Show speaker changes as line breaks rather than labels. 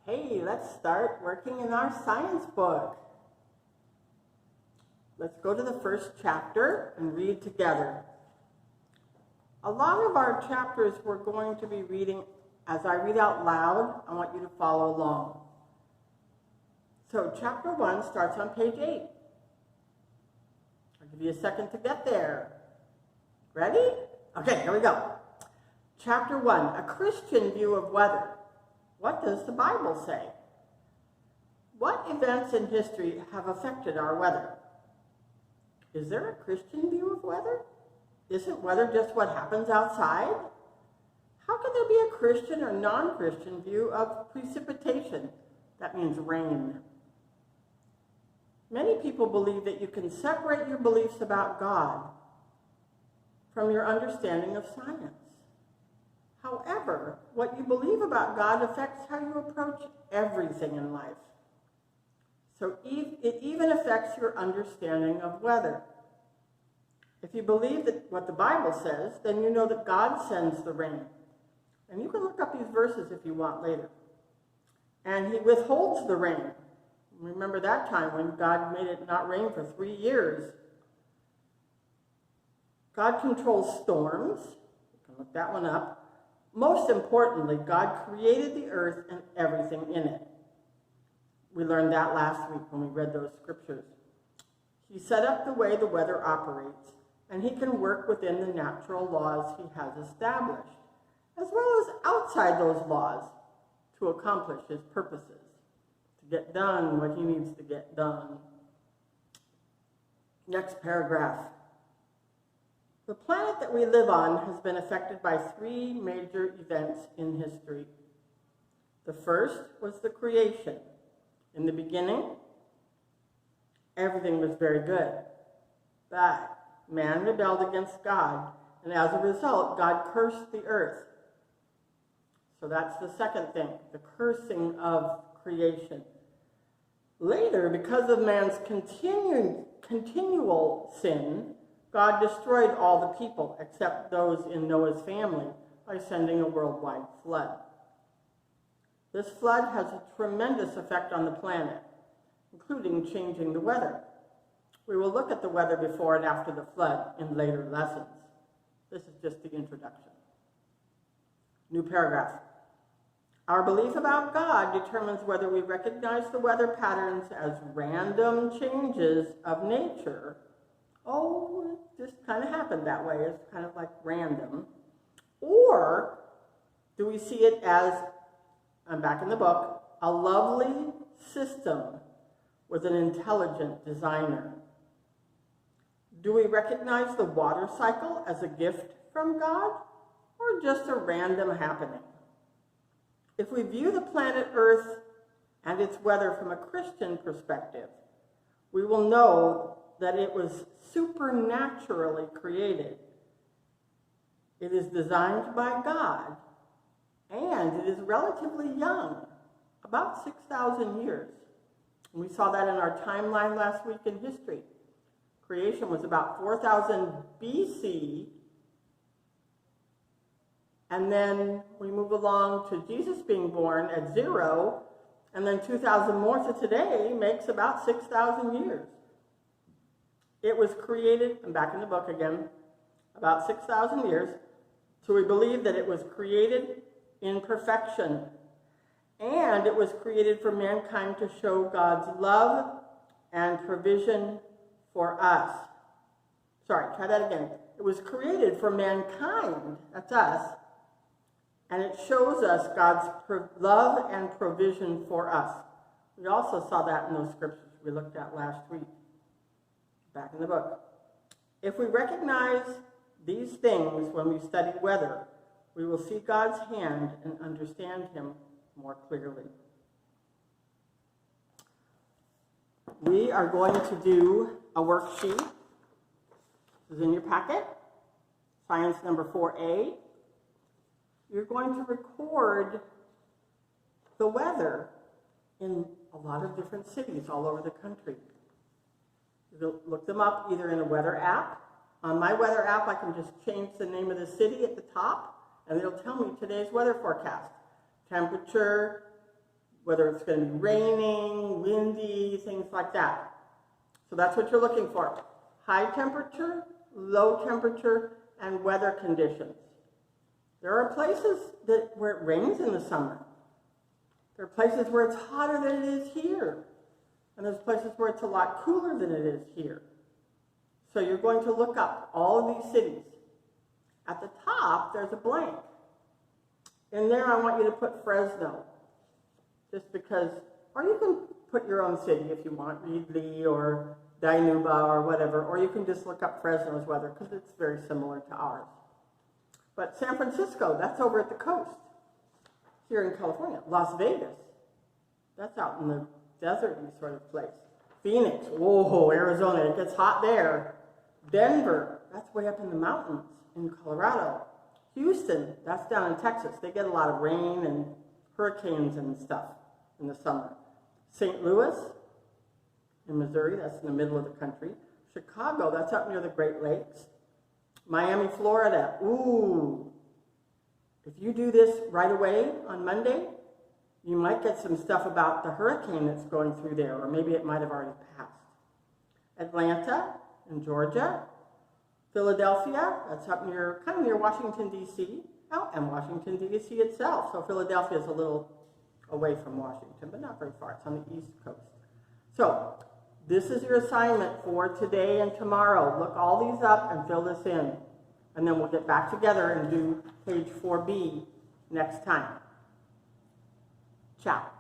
Hey, let's start working in our science book. Let's go to the first chapter and read together. A lot of our chapters we're going to be reading as I read out loud. I want you to follow along. So chapter 1 starts on page 8. I'll give you a second to get there. Ready? Okay, here we go. Chapter 1, a Christian view of weather. What does the Bible say? What events in history have affected our weather? Is there a Christian view of weather? Isn't weather just what happens outside? How can there be a Christian or non-Christian view of precipitation? That means rain. Many people believe that you can separate your beliefs about God from your understanding of science. However, what you believe about God affects how you approach everything in life. So it even affects your understanding of weather. If you believe that what the Bible says, then you know that God sends the rain. And you can look up these verses if you want later. And he withholds the rain. Remember that time when God made it not rain for 3 years. God controls storms. You can look that one up. Most importantly, God created the earth and everything in it. We learned that last week when we read those scriptures. He set up the way the weather operates, and he can work within the natural laws he has established, as well as outside those laws to accomplish his purposes, to get done what he needs to get done. Next paragraph. The planet that we live on has been affected by 3 major events in history. The first was the creation. In the beginning, everything was very good. But man rebelled against God, and as a result, God cursed the earth. So that's the second thing, the cursing of creation. Later, because of man's continual sin, God destroyed all the people except those in Noah's family by sending a worldwide flood. This flood has a tremendous effect on the planet, including changing the weather. We will look at the weather before and after the flood in later lessons. This is just the introduction. New paragraph. Our belief about God determines whether we recognize the weather patterns as random changes of nature. Oh, it just kind of happened that way. It's kind of like random. Or do we see it as, I'm back in the book, a lovely system with an intelligent designer? Do we recognize the water cycle as a gift from God or just a random happening? If we view the planet Earth and its weather from a Christian perspective, we will know that it was supernaturally created. It is designed by God, and it is relatively young, about 6,000 years. And we saw that in our timeline last week in history. Creation was about 4,000 BC, and then we move along to Jesus being born at 0, and then 2,000 more to today makes about 6,000 years. It was created, I'm back in the book again, about 6,000 years, so we believe that it was created in perfection, and it was created for mankind to show God's love and provision for us. Sorry, try that again. It was created for mankind, that's us, and it shows us God's love and provision for us. We also saw that in those scriptures we looked at last week. Back in the book. If we recognize these things when we study weather, we will see God's hand and understand him more clearly. We are going to do a worksheet. This is in your packet. Science number 4A. You're going to record the weather in a lot of different cities all over the country. You'll look them up either in a weather app. On my weather app, I can just change the name of the city at the top, and it'll tell me today's weather forecast. Temperature, whether it's going to be raining, windy, things like that. So that's what you're looking for. High temperature, low temperature, and weather conditions. There are places where it rains in the summer. There are places where it's hotter than it is here. And there's places where it's a lot cooler than it is here. So you're going to look up all of these cities. At the top, there's a blank. In there, I want you to put Fresno. Just because, or you can put your own city if you want, Reedley or Dinuba or whatever, or you can just look up Fresno's weather because it's very similar to ours. But San Francisco, that's over at the coast here in California. Las Vegas, that's out in the deserty sort of place. Phoenix, whoa, Arizona, it gets hot there. Denver, that's way up in the mountains in Colorado. Houston, that's down in Texas. They get a lot of rain and hurricanes and stuff in the summer. St. Louis in Missouri, that's in the middle of the country. Chicago, that's up near the Great Lakes. Miami, Florida, ooh. If you do this right away on Monday, you might get some stuff about the hurricane that's going through there, or maybe it might have already passed. Atlanta in Georgia. Philadelphia, that's up near, kind of near Washington, D.C. Oh, and Washington, D.C. itself. So Philadelphia is a little away from Washington, but not very far. It's on the East Coast. So this is your assignment for today and tomorrow. Look all these up and fill this in. And then we'll get back together and do page 4B next time. Ciao.